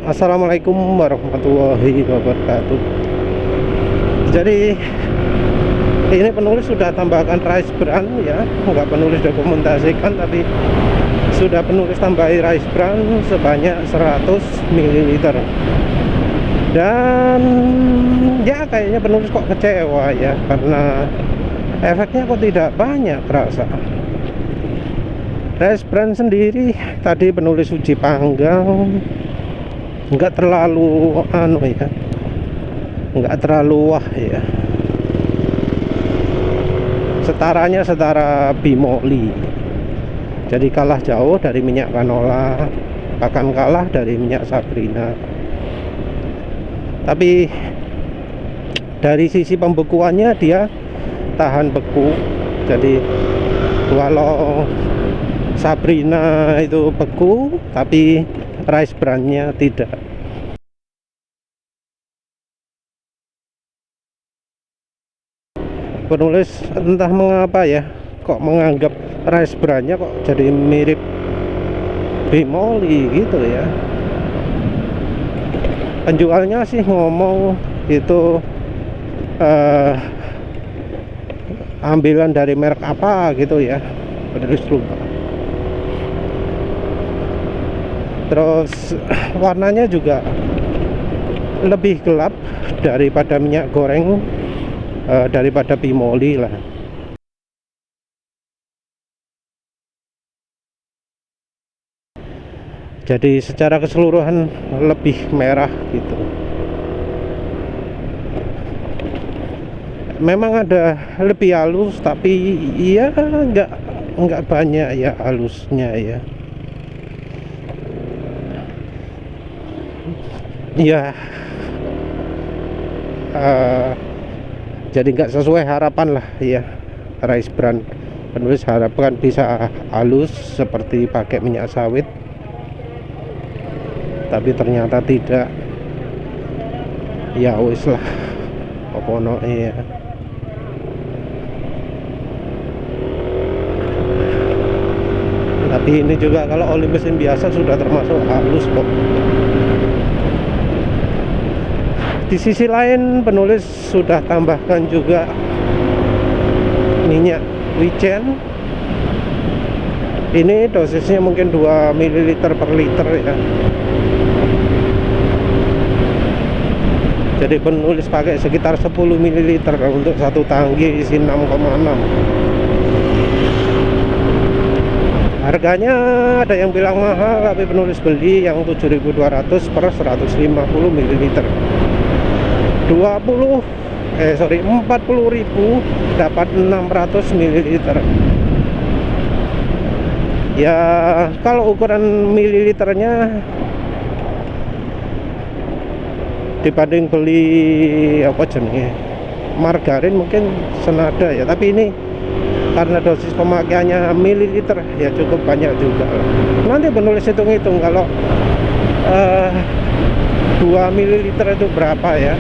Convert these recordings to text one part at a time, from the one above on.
Assalamualaikum warahmatullahi wabarakatuh. Jadi ini penulis sudah tambahkan rice bran ya, nggak penulis dokumentasikan tapi sudah penulis tambahi rice bran sebanyak 100 ml. Dan ya kayaknya penulis kok kecewa ya, karena efeknya kok tidak banyak terasa. Rice bran sendiri tadi penulis uji panggang, nggak terlalu ya, nggak terlalu wah ya. Setaranya setara bimoli, jadi kalah jauh dari minyak canola, bahkan kalah dari minyak Sabrina. Tapi dari sisi pembekuannya dia tahan beku. Jadi walau Sabrina itu beku, tapi rice bran-nya tidak. Penulis entah mengapa ya, kok menganggap rice bran-nya kok jadi mirip bimoli gitu ya. Penjualnya sih ngomong itu ambilan dari merek apa gitu ya, penulis lupa. Terus warnanya juga lebih gelap daripada minyak goreng, daripada bimoli lah. Jadi secara keseluruhan lebih merah gitu. Memang ada lebih halus, tapi iya nggak banyak ya halusnya ya. Ya, jadi nggak sesuai harapan lah ya. Rice bran penulis harapkan bisa halus seperti pakai minyak sawit, tapi ternyata tidak. Ya wis lah, pokoknya ya. Tapi ini juga kalau oli mesin biasa sudah termasuk halus kok. Di sisi lain penulis sudah tambahkan juga minyak wijen. Ini dosisnya mungkin 2 ml per liter ya. Jadi penulis pakai sekitar 10 ml untuk satu tangki isi 6,6. Harganya ada yang bilang mahal, tapi penulis beli yang 7.200 per 150 ml. 40.000 dapat 600 ml. Ya kalau ukuran mililiternya dibanding beli apa jenis margarin mungkin senada ya, tapi ini karena dosis pemakaiannya mililiter ya cukup banyak juga. Nanti penulis hitung-hitung kalau 2 ml itu berapa ya.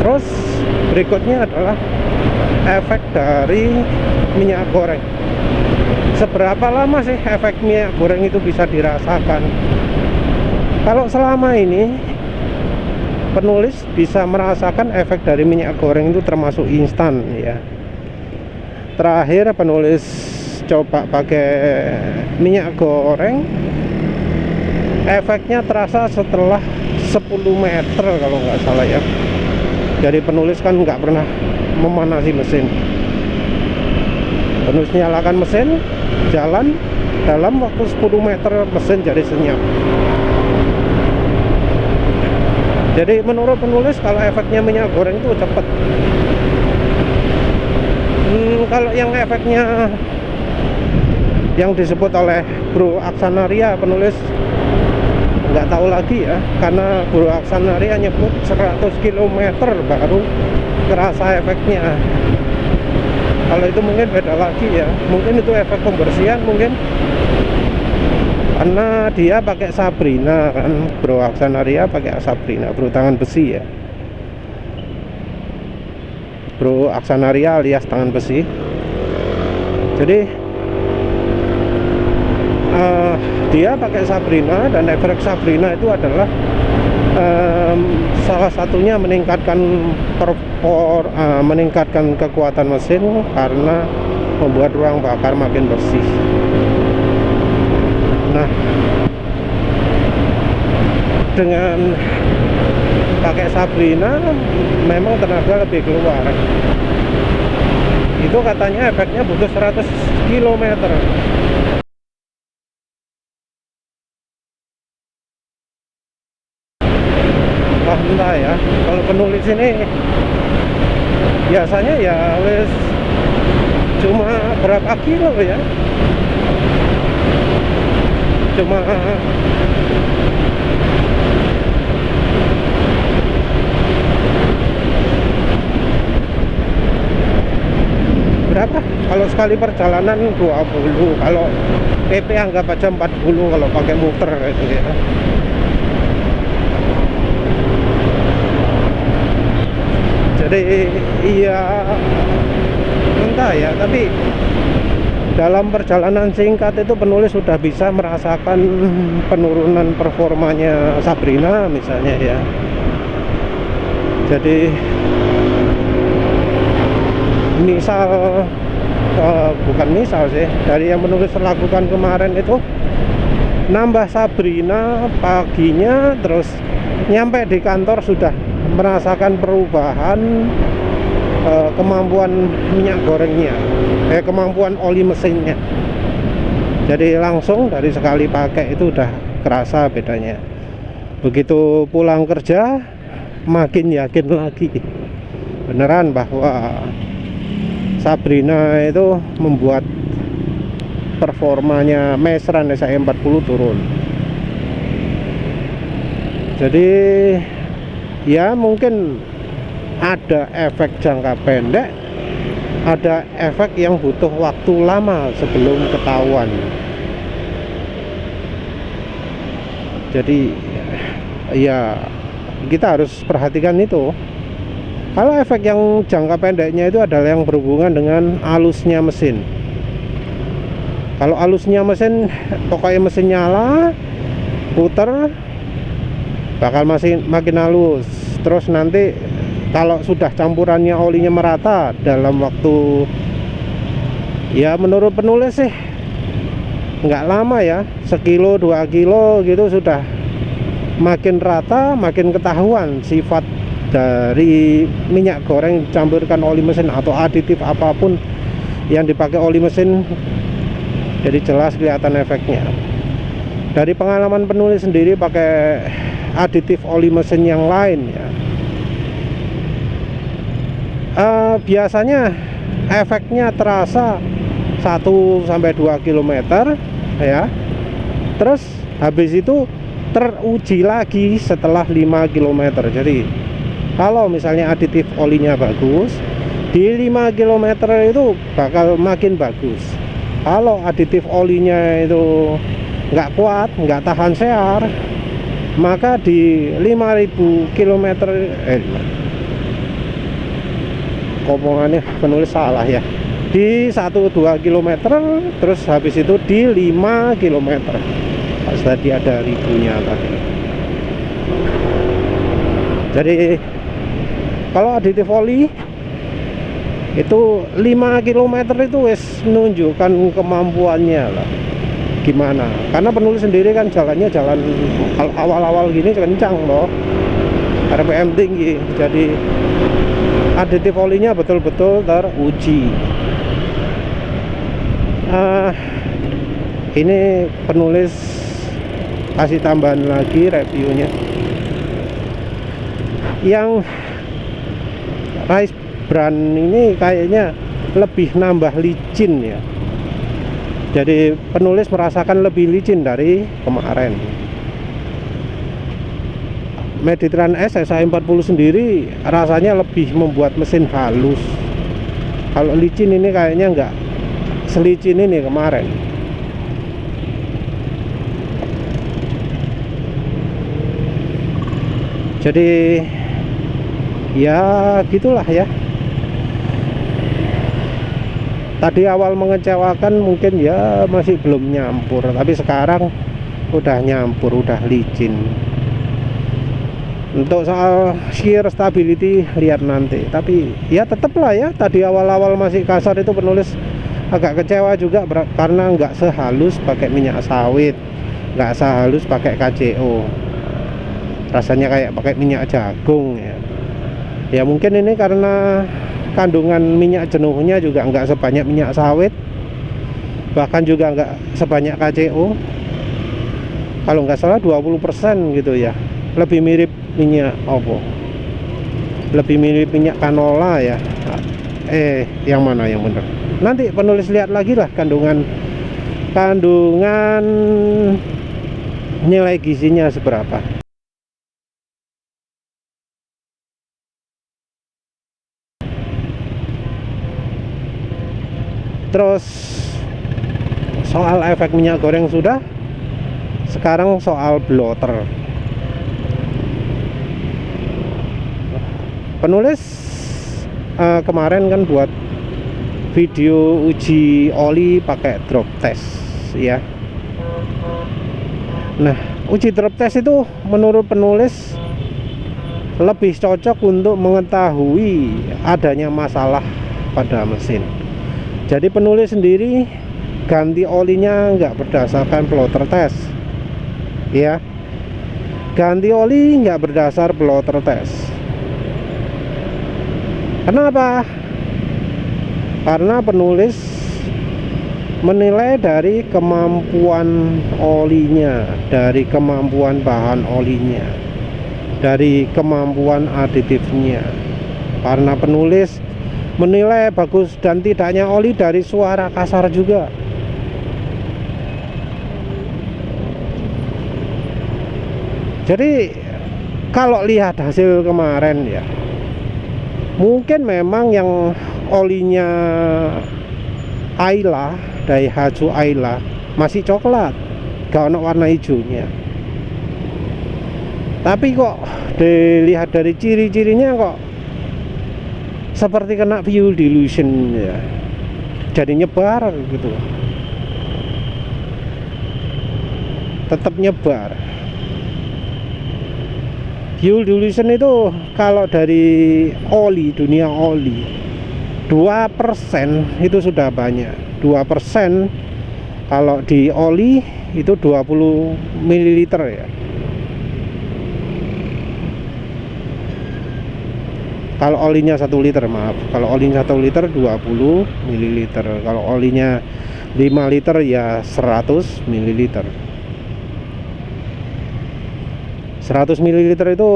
Terus berikutnya adalah efek dari minyak goreng. Seberapa lama sih efek minyak goreng itu bisa dirasakan? Kalau selama ini penulis bisa merasakan efek dari minyak goreng itu termasuk instan ya. Terakhir penulis coba pakai minyak goreng, efeknya terasa setelah 10 meter kalau nggak salah ya. Jadi penulis kan nggak pernah memanasi mesin. Penulis nyalakan mesin, jalan, dalam waktu 10 meter mesin jadi senyap. Jadi menurut penulis kalau efeknya minyak goreng itu cepat. Kalau yang efeknya yang disebut oleh Bro Aksanaria, penulis nggak tahu lagi ya, karena Bro Aksanaria nyebut 100 km baru kerasa efeknya. Kalau itu mungkin beda lagi ya, mungkin itu efek pembersihan mungkin, karena dia pakai Sabrina kan. Bro Aksanaria pakai Sabrina, bro tangan besi ya. Bro Aksanaria alias tangan besi. Jadi Dia pakai Sabrina, dan efek Sabrina itu adalah salah satunya meningkatkan kekuatan mesin karena membuat ruang bakar makin bersih. Nah, dengan pakai Sabrina memang tenaga lebih keluar. Itu katanya efeknya butuh 100 km. Wah, entah ya. Kalau penulis ini biasanya ya wes cuma berapa kilo ya, cuma berapa kalau sekali perjalanan 20, kalau PP anggap aja 40 kalau pakai muter gitu ya. Jadi iya, entah ya, tapi dalam perjalanan singkat itu penulis sudah bisa merasakan penurunan performanya Sabrina misalnya ya. Jadi bukan misal sih, dari yang penulis lakukan kemarin itu nambah Sabrina paginya, terus nyampe di kantor sudah merasakan perubahan kemampuan minyak gorengnya, kemampuan oli mesinnya. Jadi langsung dari sekali pakai itu udah kerasa bedanya. Begitu pulang kerja makin yakin lagi beneran bahwa Sabrina itu membuat performanya Mesran SAE40 turun. Jadi ya mungkin ada efek jangka pendek, ada efek yang butuh waktu lama sebelum ketahuan. Jadi ya kita harus perhatikan itu. Kalau efek yang jangka pendeknya itu adalah yang berhubungan dengan halusnya mesin. Kalau halusnya mesin, pokoknya mesin nyala, puter, bakal makin halus. Terus nanti kalau sudah campurannya olinya merata dalam waktu, ya menurut penulis sih nggak lama ya, 1-2 kilo gitu sudah makin rata, makin ketahuan sifat dari minyak goreng campurkan oli mesin atau aditif apapun yang dipakai oli mesin. Jadi jelas kelihatan efeknya. Dari pengalaman penulis sendiri pakai aditif oli mesin yang lain ya, biasanya efeknya terasa 1-2 km ya. Terus habis itu teruji lagi setelah 5 km. Jadi kalau misalnya aditif olinya bagus, di 5 km itu bakal makin bagus. Kalau aditif olinya itu nggak kuat, nggak tahan sear, maka di 5000 km ngomongannya penulis salah ya, di 1-2 km, terus habis itu di 5 km. Pas tadi ada ribunya tadi. Jadi kalau aditif oli itu 5 km itu wis menunjukkan kemampuannya lah gimana. Karena penulis sendiri kan jalannya jalan awal-awal gini kencang loh, RPM tinggi. Jadi aditif olinya betul-betul teruji. Ini penulis kasih tambahan lagi reviewnya. Yang Rice Brand ini kayaknya lebih nambah licin ya. Jadi penulis merasakan lebih licin dari kemarin. Mediterranean S SAE40 sendiri rasanya lebih membuat mesin halus. Kalau licin ini kayaknya enggak selicin ini kemarin. Jadi ya gitulah ya. Tadi awal mengecewakan mungkin ya masih belum nyampur, tapi sekarang udah nyampur, udah licin. Untuk soal shear stability lihat nanti, tapi ya tetep lah ya, tadi awal-awal masih kasar itu penulis agak kecewa juga karena nggak sehalus pakai minyak sawit, nggak sehalus pakai KCO, rasanya kayak pakai minyak jagung ya. Ya mungkin ini karena kandungan minyak jenuhnya juga nggak sebanyak minyak sawit, bahkan juga nggak sebanyak KCO. Kalau nggak salah 20% gitu ya, lebih mirip minyak apa? Lebih mirip minyak canola ya. Yang mana yang benar? Nanti penulis lihat lagi lah kandungan nilai gizinya seberapa. Terus soal efek minyak goreng sudah. Sekarang soal blotter. Penulis kemarin kan buat video uji oli pakai drop test ya. Nah, uji drop test itu menurut penulis lebih cocok untuk mengetahui adanya masalah pada mesin. Jadi penulis sendiri ganti olinya nggak berdasarkan blotter test ya, ganti oli nggak berdasar blotter test. Kenapa? Karena penulis menilai dari kemampuan olinya, dari kemampuan bahan olinya, dari kemampuan aditifnya. Karena penulis menilai bagus dan tidaknya oli dari suara kasar juga. Jadi kalau lihat hasil kemarin ya, mungkin memang yang olinya Ayla, Daihatsu Ayla masih coklat, gak ada warna hijaunya. Tapi kok dilihat dari ciri-cirinya kok seperti kena fuel dilution ya, jadi nyebar gitu, tetap nyebar. Fuel dilution itu kalau dari oli, dunia oli 2% itu sudah banyak. 2% kalau di oli itu 20 ml ya. Kalau olinya 1 liter, maaf. Kalau olinya 1 liter 20 ml. Kalau olinya 5 liter ya 100 ml. 100 ml itu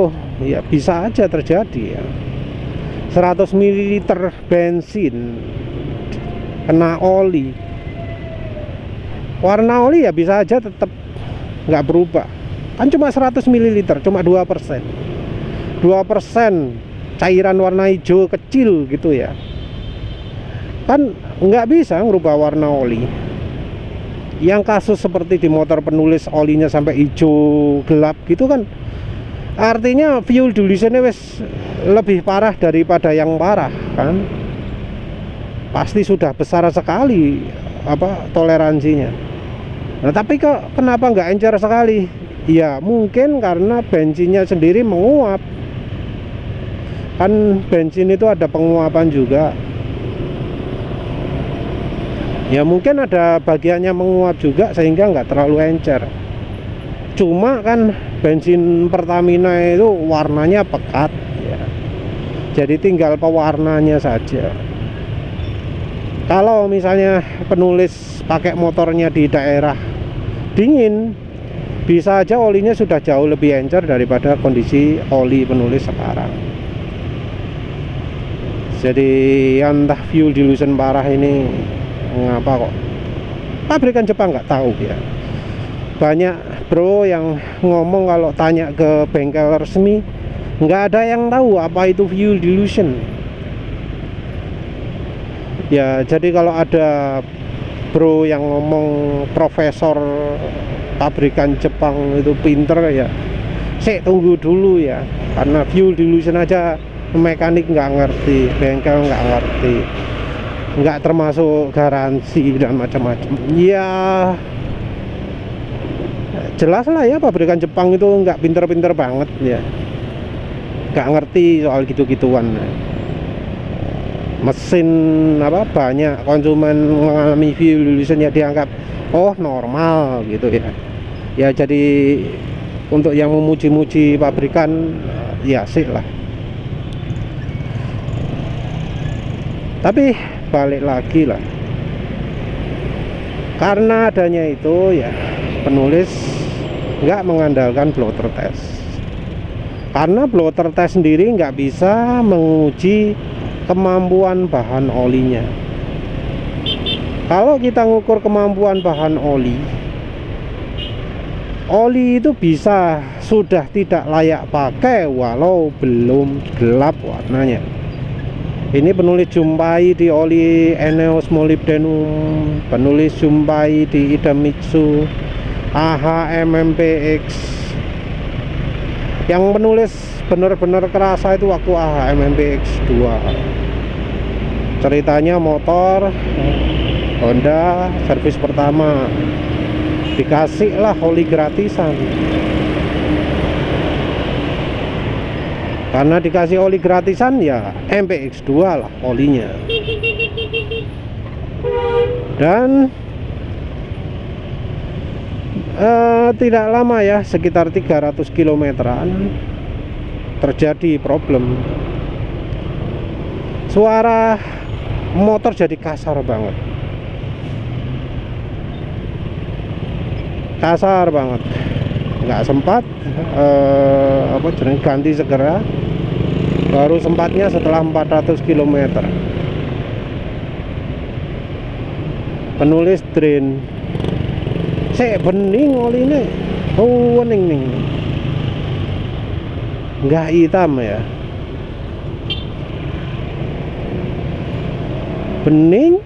ya bisa aja terjadi ya. 100 ml bensin kena oli, warna oli ya bisa aja tetap nggak berubah. Kan cuma 100 ml, cuma 2%. 2% cairan warna hijau kecil gitu ya. Kan nggak bisa ngerubah warna oli. Yang kasus seperti di motor penulis olinya sampai hijau gelap gitu kan, artinya fuel dilutionnya wes lebih parah daripada yang parah kan. Pasti sudah besar sekali toleransinya. Nah tapi kok kenapa nggak encer sekali? Ya mungkin karena bensinnya sendiri menguap. Kan bensin itu ada penguapan juga. Ya mungkin ada bagiannya menguap juga sehingga nggak terlalu encer. Cuma kan bensin Pertamina itu warnanya pekat ya. Jadi tinggal pewarnanya saja. Kalau misalnya penulis pakai motornya di daerah dingin, bisa aja olinya sudah jauh lebih encer daripada kondisi oli penulis sekarang. Jadi entah fuel dilution parah ini ngapa kok pabrikan Jepang nggak tahu ya. Banyak bro yang ngomong kalau tanya ke bengkel resmi nggak ada yang tahu apa itu fuel dilution ya. Jadi kalau ada bro yang ngomong profesor pabrikan Jepang itu pinter ya, saya tunggu dulu ya, karena fuel dilution aja mekanik nggak ngerti, bengkel nggak ngerti, nggak termasuk garansi dan macam-macam ya. jelas lah ya, pabrikan Jepang itu nggak pinter-pinter banget ya, nggak ngerti soal gitu-gituan. Mesin apa banyak konsumen mengalami fuel dilution ya dianggap oh normal gitu ya. Ya jadi untuk yang memuji-muji pabrikan ya sih lah. Tapi balik lagi lah, karena adanya itu ya penulis nggak mengandalkan blotter test, karena blotter test sendiri nggak bisa menguji kemampuan bahan olinya. Kalau kita ngukur kemampuan bahan oli itu bisa sudah tidak layak pakai walau belum gelap warnanya. Ini penulis jumpai di oli Eneos molybdenum, penulis jumpai di Idemitsu AHMMPX. Yang penulis benar-benar kerasa itu waktu AHMMPX 2. Ceritanya motor Honda servis pertama dikasih lah oli gratisan. Karena dikasih oli gratisan ya MPX2 lah olinya. Dan tidak lama ya, sekitar 300 kilometeran terjadi problem. Suara motor jadi kasar banget. Kasar banget. Nggak sempat ganti segera, baru sempatnya setelah 400 km. Penulis drain saya bening oli ini, oh bening nih, nggak hitam ya, bening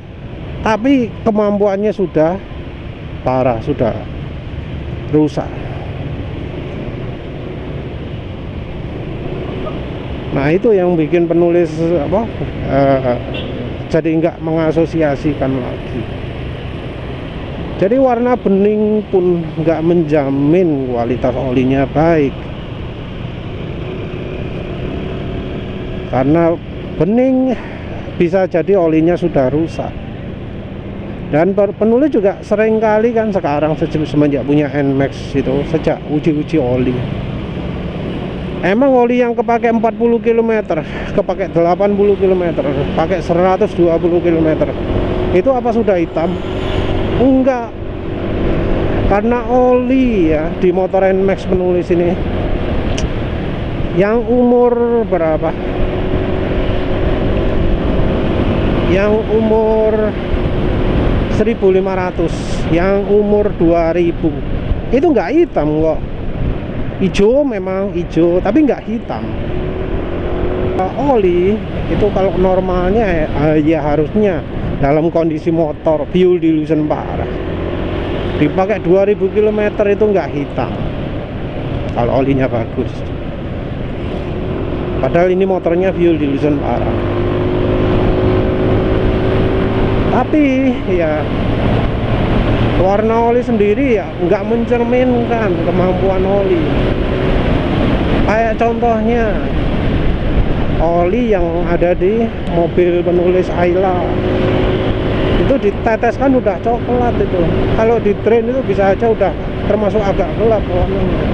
tapi kemampuannya sudah parah, sudah rusak. Nah itu yang bikin penulis jadi nggak mengasosiasikan lagi. Jadi warna bening pun nggak menjamin kualitas olinya baik, karena bening bisa jadi olinya sudah rusak. Dan penulis juga sering kali kan sekarang semenjak punya NMAX itu, sejak uji-uji oli, emang oli yang kepake 40 km, kepake 80 km, pakai 120 km, itu apa sudah hitam? Enggak, karena oli ya di motor NMAX penulis ini yang umur berapa? Yang umur 1500, yang umur 2000 itu enggak hitam kok. Hijau memang hijau, tapi nggak hitam. Oli itu kalau normalnya ya harusnya dalam kondisi motor fuel dilution parah, dipakai 2000 km itu nggak hitam kalau olinya bagus. Padahal ini motornya fuel dilution parah. Tapi ya warna oli sendiri ya nggak mencerminkan kemampuan oli. Kayak contohnya oli yang ada di mobil penulis Ayla itu diteteskan udah coklat itu. Kalau di drain itu bisa aja udah termasuk agak gelap warnanya,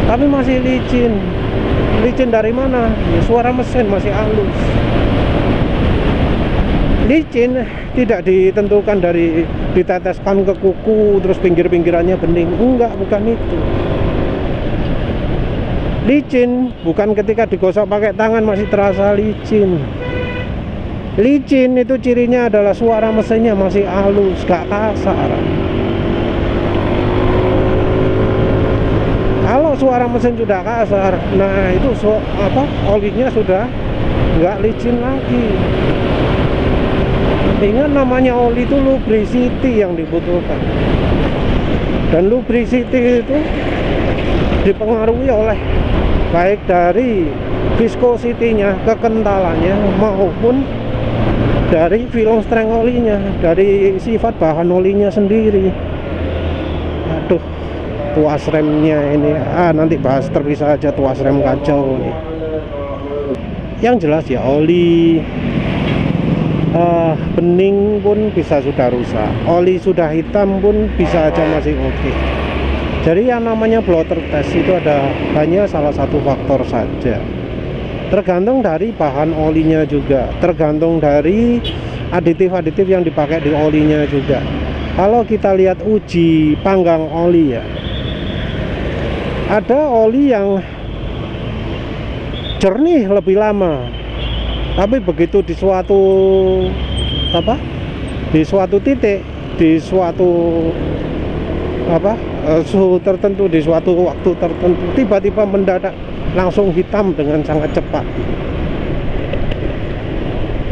tapi masih licin. Licin dari mana? Ya, suara mesin masih halus. Licin tidak ditentukan dari diteteskan ke kuku terus pinggir-pinggirannya bening. Enggak, bukan itu. Licin bukan ketika digosok pakai tangan masih terasa licin. Licin itu cirinya adalah suara mesinnya masih halus, gak kasar. Kalau suara mesin sudah kasar, nah itu olinya sudah nggak licin lagi. Ingat, namanya oli itu lubricity yang dibutuhkan, dan lubricity itu dipengaruhi oleh baik dari viscosity-nya, kekentalannya, maupun dari film strength olinya, dari sifat bahan olinya sendiri. Aduh, tuas remnya ini, nanti bahas terpisah aja tuas rem kacau nih. Yang jelas ya oli bening pun bisa sudah rusak, oli sudah hitam pun bisa aja masih oke. Jadi yang namanya blotter test itu ada hanya salah satu faktor saja, tergantung dari bahan olinya juga, tergantung dari aditif-aditif yang dipakai di olinya juga. Kalau kita lihat uji panggang oli ya, ada oli yang jernih lebih lama, tapi begitu di suatu titik, di suatu suhu tertentu, di suatu waktu tertentu, tiba-tiba mendadak langsung hitam dengan sangat cepat.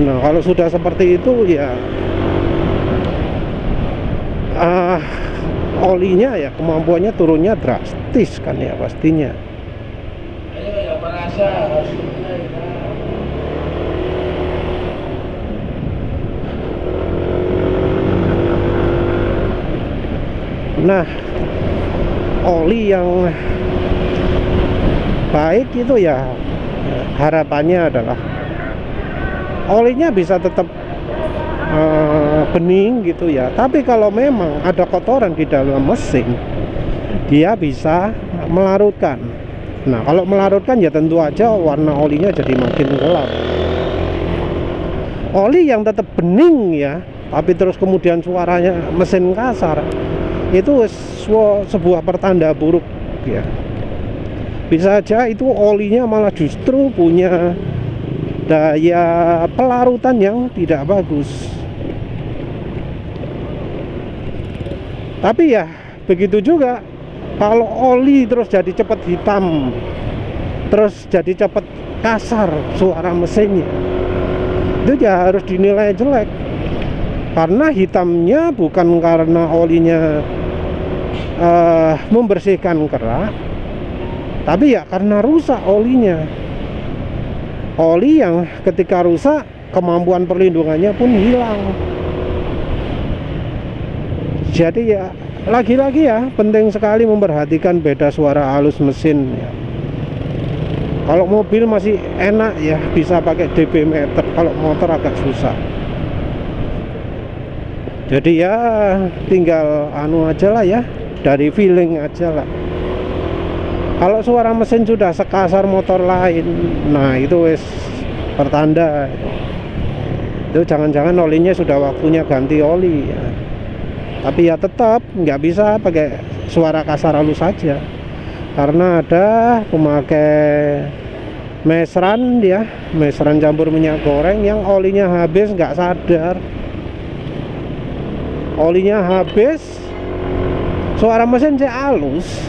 Nah, kalau sudah seperti itu ya olinya ya kemampuannya turunnya drastis kan ya pastinya. Nah, oli yang baik itu ya harapannya adalah olinya bisa tetap bening gitu ya, tapi kalau memang ada kotoran di dalam mesin, dia bisa melarutkan. Nah, kalau melarutkan ya tentu aja warna olinya jadi makin gelap. Oli yang tetap bening ya, tapi terus kemudian suaranya mesin kasar, itu sebuah pertanda buruk ya. Bisa aja itu olinya malah justru punya daya pelarutan yang tidak bagus. Tapi ya begitu juga kalau oli terus jadi cepat hitam, terus jadi cepat kasar suara mesinnya, itu ya harus dinilai jelek. Karena hitamnya bukan karena olinya membersihkan kerak, tapi ya karena rusak olinya. Oli yang ketika rusak, kemampuan perlindungannya pun hilang. Jadi ya lagi-lagi ya penting sekali memperhatikan beda suara halus mesin ya. Kalau mobil masih enak ya bisa pakai dB meter, kalau motor agak susah. Jadi ya tinggal aja lah ya, dari feeling aja lah. Kalau suara mesin sudah sekasar motor lain, nah itu wis pertanda itu jangan-jangan olinya sudah waktunya ganti oli ya. Tapi ya tetap nggak bisa pakai suara kasar halus saja, karena ada pemakai mesran ya, mesran campur minyak goreng yang olinya habis nggak sadar. Olinya habis, suara mesin halus.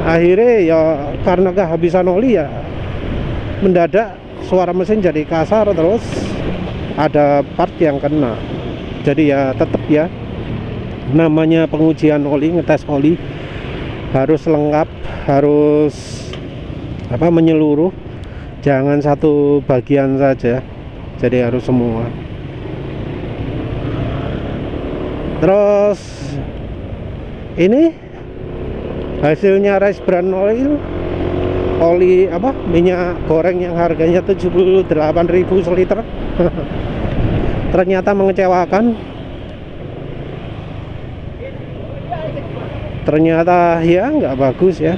Akhirnya ya karena kehabisan oli ya mendadak suara mesin jadi kasar, terus ada part yang kena. Jadi ya tetap ya, namanya pengujian oli, ngetes oli harus lengkap, harus menyeluruh, jangan satu bagian saja, jadi harus semua. Terus ini hasilnya rice bran oil, oli minyak goreng yang harganya 78.000 seliter. Ternyata mengecewakan. Ternyata ya nggak bagus ya.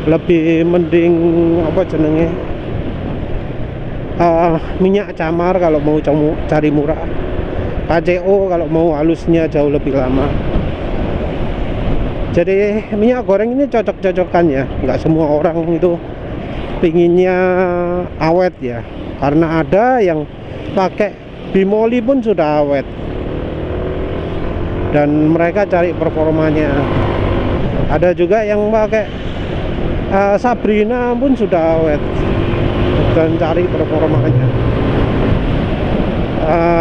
Lebih mending minyak camar kalau mau cari murah, KCO kalau mau halusnya jauh lebih lama. Jadi minyak goreng ini cocok-cocokan ya, nggak semua orang itu pinginnya awet ya, karena ada yang pakai bimoli pun sudah awet dan mereka cari performanya. Ada juga yang pakai Sabrina pun sudah awet dan cari performanya.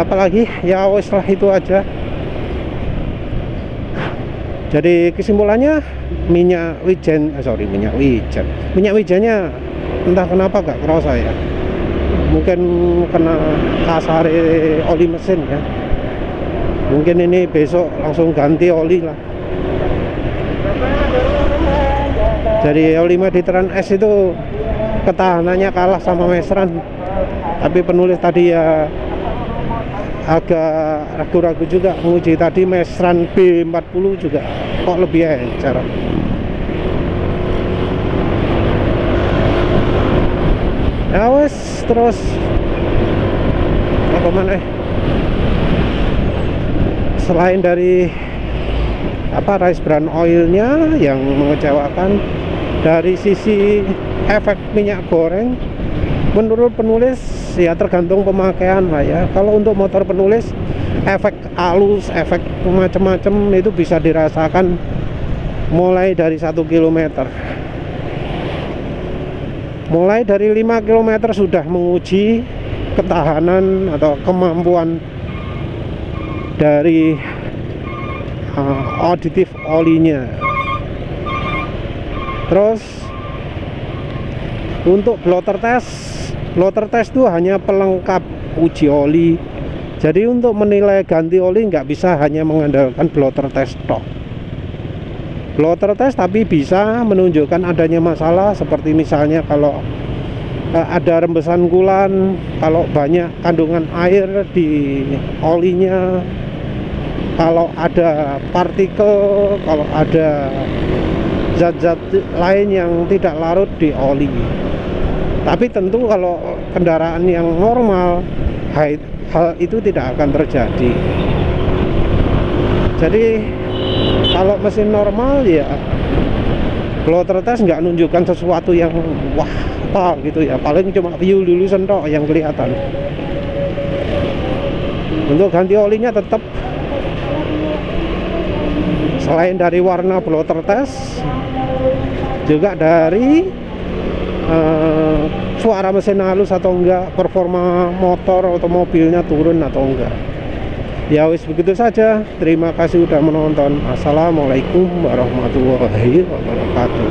Apalagi ya wes lah, itu aja. Jadi kesimpulannya minyak wijennya entah kenapa gak kerasa ya, mungkin kena kasar oli mesin ya. Mungkin ini besok langsung ganti oli lah. Jadi oli Mediterranean S itu ketahanannya kalah sama Mestran, tapi penulis tadi ya agak ragu-ragu juga menguji. Tadi Mestran B40 juga kok lebih encer. Ya wes, terus apa mana? Selain dari rice bran oilnya yang mengecewakan, dari sisi efek minyak goreng, menurut penulis ya tergantung pemakaian lah ya. Kalau untuk motor penulis, efek halus, efek macam-macam itu bisa dirasakan mulai dari 1 km. Mulai dari 5 km sudah menguji ketahanan atau kemampuan dari aditif olinya. Terus untuk blotter test itu hanya pelengkap uji oli. Jadi untuk menilai ganti oli nggak bisa hanya mengandalkan blotter test tok. Blotter test tapi bisa menunjukkan adanya masalah, seperti misalnya kalau ada rembesan kulan, kalau banyak kandungan air di olinya, kalau ada partikel, kalau ada zat-zat lain yang tidak larut di oli. Tapi tentu kalau kendaraan yang normal, hal itu tidak akan terjadi. Jadi kalau mesin normal ya blotter test nggak nunjukkan sesuatu yang wah apa gitu ya, paling cuma view dulu sentok yang kelihatan. Untuk ganti olinya tetap selain dari warna blotter test, juga dari suara mesin halus atau enggak, performa motor atau mobilnya turun atau enggak. Ya wis, begitu saja. Terima kasih sudah menonton. Assalamualaikum warahmatullahi wabarakatuh.